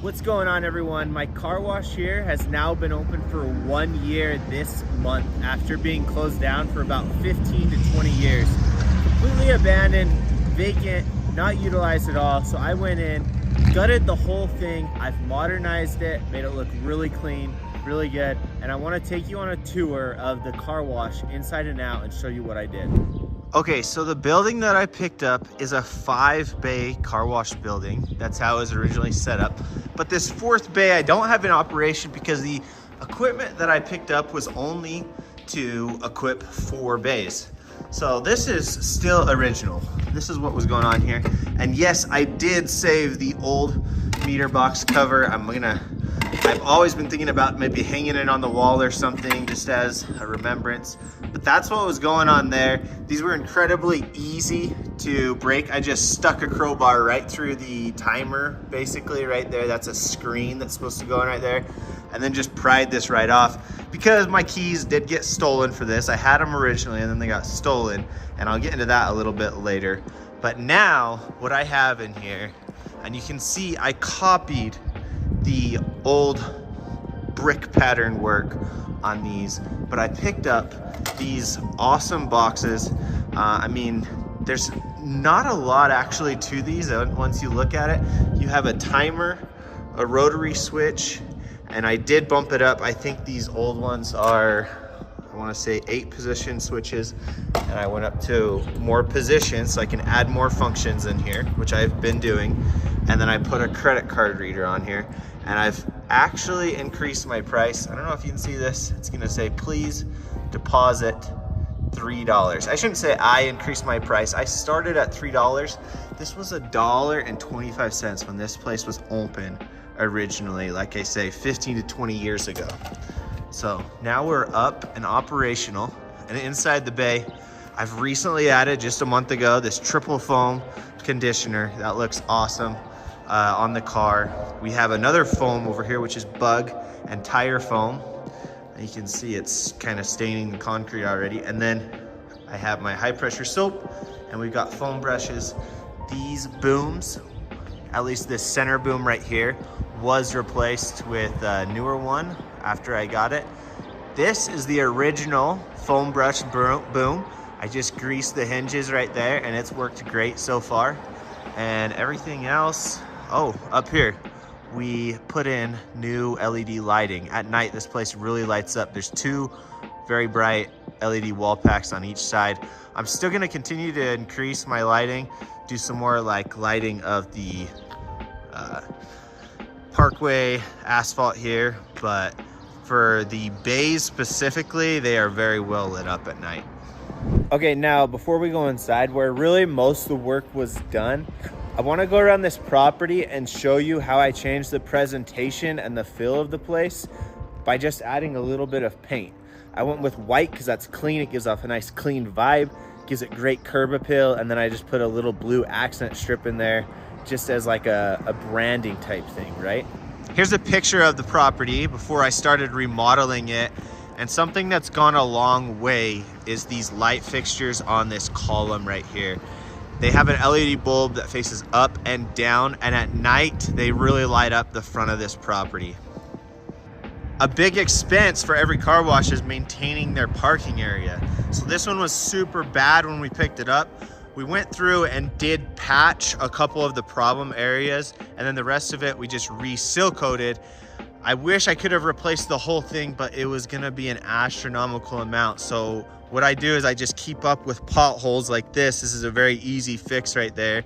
What's going on, everyone? My car wash here has now been open for 1 year this month after being closed down for about 15 to 20 years. Completely abandoned, vacant, not utilized at all. So I went in, gutted the whole thing. I've modernized it, made it look really clean, really good. And I want to take you on a tour of the car wash inside and out and show you what I did. Okay, so the building that I picked up is a 5-bay car wash building. That's how it was originally set up. But this 4th bay I don't have in operation because the equipment that I picked up was only to equip 4 bays. So this is still original. This is what was going on here. And yes, I did save the old meter box cover. I've always been thinking about maybe hanging it on the wall or something just as a remembrance. But that's what was going on there. These were incredibly easy to break. I just stuck a crowbar right through the timer, basically right there. That's a screen that's supposed to go in right there. And then just pried this right off. Because my keys did get stolen for this. I had them originally and then they got stolen. And I'll get into that a little bit later. But now what I have in here, and you can see I copied the old brick pattern work on these, but I picked up these awesome boxes. I mean, there's not a lot actually to these. Once you look at it, you have a timer, a rotary switch, and I did bump it up. I think these old ones are, I want to say 8 position switches, and I went up to more positions so I can add more functions in here, which I've been doing. And then I put a credit card reader on here, and I've actually increased my price. I don't know if you can see this. It's gonna say, please deposit $3. I shouldn't say I increased my price. I started at $3. This was $1.25 when this place was open originally, like I say, 15 to 20 years ago. So now we're up and operational, and inside the bay, I've recently added just a month ago this triple foam conditioner. That looks awesome on the car. We have another foam over here, which is bug and tire foam. And you can see it's kind of staining the concrete already. And then I have my high pressure soap, and we've got foam brushes. These booms, at least this center boom right here, was replaced with a newer one after I got it. This is the original foam brush boom. I just greased the hinges right there, and it's worked great so far. And everything else, oh, up here, we put in new LED lighting. At night, this place really lights up. There's 2 very bright LED wall packs on each side. I'm still gonna continue to increase my lighting, do some more like lighting of the parkway asphalt here, but for the bays specifically, they are very well lit up at night. Okay, now before we go inside, where really most of the work was done, I want to go around this property and show you how I changed the presentation and the feel of the place by just adding a little bit of paint. I went with white because that's clean. It gives off a nice clean vibe, gives it great curb appeal, and then I just put a little blue accent strip in there just as like a branding type thing, right? Here's a picture of the property before I started remodeling it. And something that's gone a long way is these light fixtures on this column right here. They have an LED bulb that faces up and down, and at night they really light up the front of this property. A big expense for every car wash is maintaining their parking area. So this one was super bad when we picked it up. We went through and did patch a couple of the problem areas, and then the rest of it we just re-seal coated. I wish I could have replaced the whole thing, but it was gonna be an astronomical amount. So what I do is I just keep up with potholes like this. This is a very easy fix right there.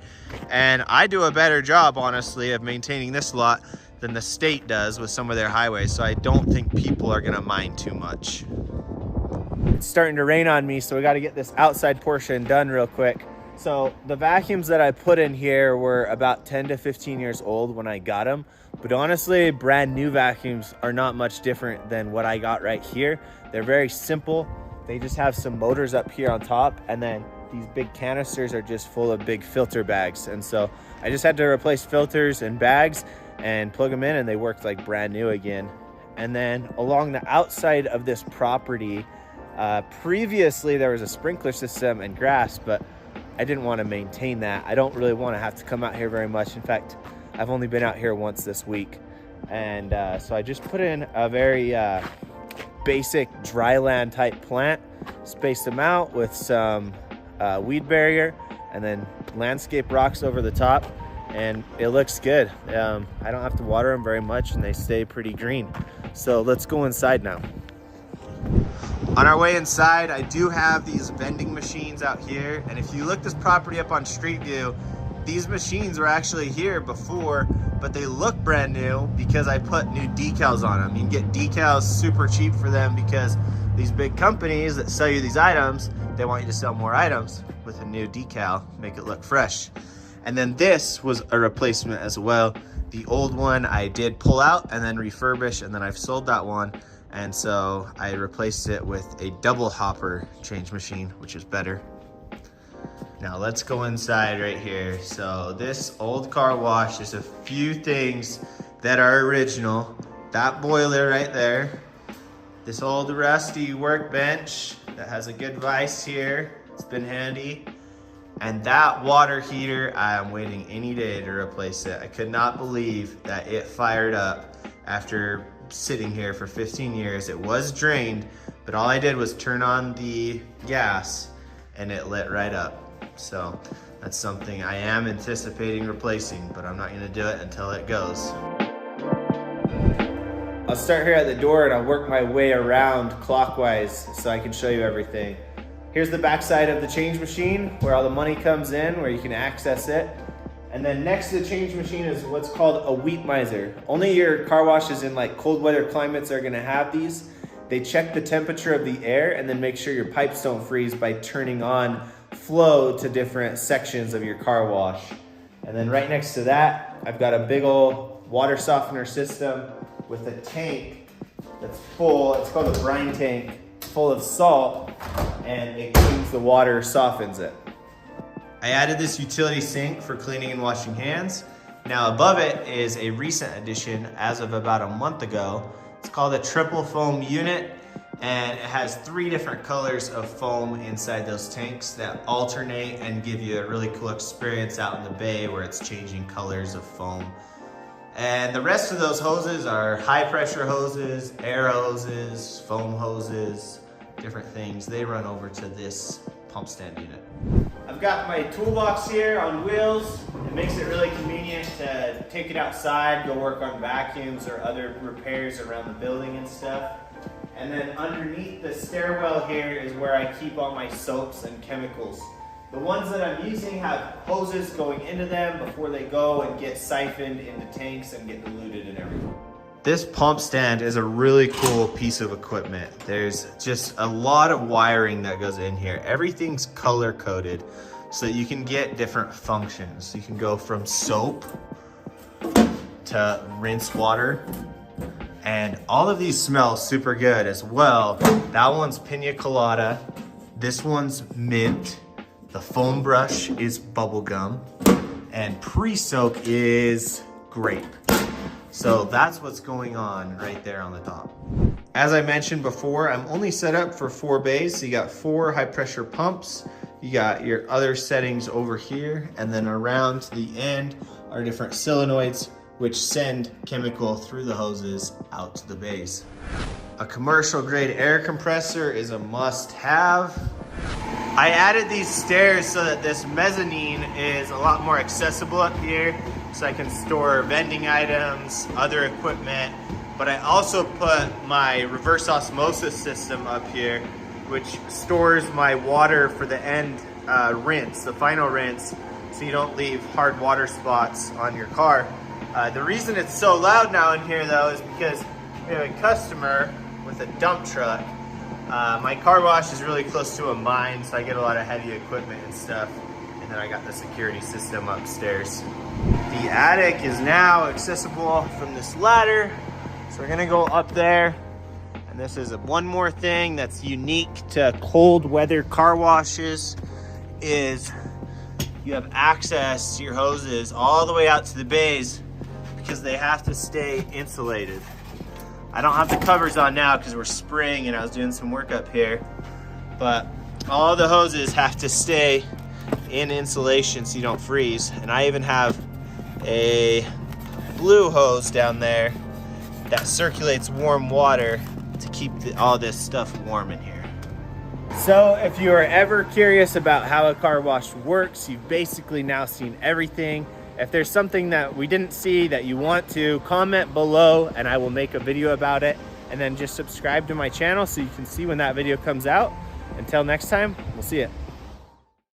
And I do a better job, honestly, of maintaining this lot than the state does with some of their highways. So I don't think people are gonna mind too much. It's starting to rain on me, so we gotta get this outside portion done real quick. So the vacuums that I put in here were about 10 to 15 years old when I got them. But honestly, brand new vacuums are not much different than what I got right here. They're very simple. They just have some motors up here on top, and then these big canisters are just full of big filter bags. And so I just had to replace filters and bags and plug them in, and they worked like brand new again. And then along the outside of this property, previously there was a sprinkler system and grass, but I didn't want to maintain that. I don't really want to have to come out here very much. In fact, I've only been out here once this week. And so I just put in a very basic dryland type plant, spaced them out with some weed barrier and then landscape rocks over the top, and it looks good. I don't have to water them very much and they stay pretty green. So let's go inside now. On our way inside, I do have these vending machines out here, and if you look this property up on Street View, these machines were actually here before, but they look brand new because I put new decals on them. You can get decals super cheap for them because these big companies that sell you these items, they want you to sell more items with a new decal, make it look fresh. And then this was a replacement as well. The old one I did pull out and then refurbish, and then I've sold that one. And so I replaced it with a double hopper change machine, which is better. Now let's go inside right here. So this old car wash, there's a few things that are original. That boiler right there. This old rusty workbench that has a good vise here. It's been handy. And that water heater, I am waiting any day to replace it. I could not believe that it fired up after sitting here for 15 years. It was drained, but all I did was turn on the gas and it lit right up. So that's something I am anticipating replacing, but I'm not gonna do it until it goes. I'll start here at the door and I'll work my way around clockwise so I can show you everything. Here's the back side of the change machine where all the money comes in, where you can access it. And then next to the change machine is what's called a wheat miser. Only your car washes in like cold weather climates are gonna have these. They check the temperature of the air and then make sure your pipes don't freeze by turning on flow to different sections of your car wash. And then right next to that, I've got a big old water softener system with a tank that's full. It's called a brine tank, full of salt, and it cleans the water, softens it. I added this utility sink for cleaning and washing hands. Now above it is a recent addition as of about a month ago. It's called a triple foam unit, and it has 3 different colors of foam inside those tanks that alternate and give you a really cool experience out in the bay where it's changing colors of foam. And the rest of those hoses are high pressure hoses, air hoses, foam hoses, different things. They run over to this pump stand unit. I've got my toolbox here on wheels. It makes it really convenient to take it outside, go work on vacuums or other repairs around the building and stuff. And then underneath the stairwell here is where I keep all my soaps and chemicals. The ones that I'm using have hoses going into them before they go and get siphoned into tanks and get diluted and everything. This pump stand is a really cool piece of equipment. There's just a lot of wiring that goes in here. Everything's color coded so that you can get different functions. You can go from soap to rinse water, and all of these smell super good as well. That one's pina colada. This one's mint. The foam brush is bubblegum, and pre-soak is grape. So that's what's going on right there on the top. As I mentioned before, I'm only set up for 4 bays. So you got 4 high pressure pumps. You got your other settings over here, and then around the end are different solenoids which send chemical through the hoses out to the bays. A commercial grade air compressor is a must have. I added these stairs so that this mezzanine is a lot more accessible up here, so I can store vending items, other equipment, but I also put my reverse osmosis system up here, which stores my water for the end rinse, the final rinse, so you don't leave hard water spots on your car. The reason it's so loud now in here though is because we have a customer with a dump truck. My car wash is really close to a mine, so I get a lot of heavy equipment and stuff. And then I got the security system upstairs. The attic is now accessible from this ladder. So we're gonna go up there. And this is one more thing that's unique to cold weather car washes is you have access to your hoses all the way out to the bays because they have to stay insulated. I don't have the covers on now because we're spring and I was doing some work up here, but all the hoses have to stay in insulation so you don't freeze. And I even have a blue hose down there that circulates warm water to keep all this stuff warm in here. So if you are ever curious about how a car wash works, you've basically now seen everything. If there's something that we didn't see that you want to, comment below and I will make a video about it. And then just subscribe to my channel so you can see when that video comes out. Until next time, we'll see you.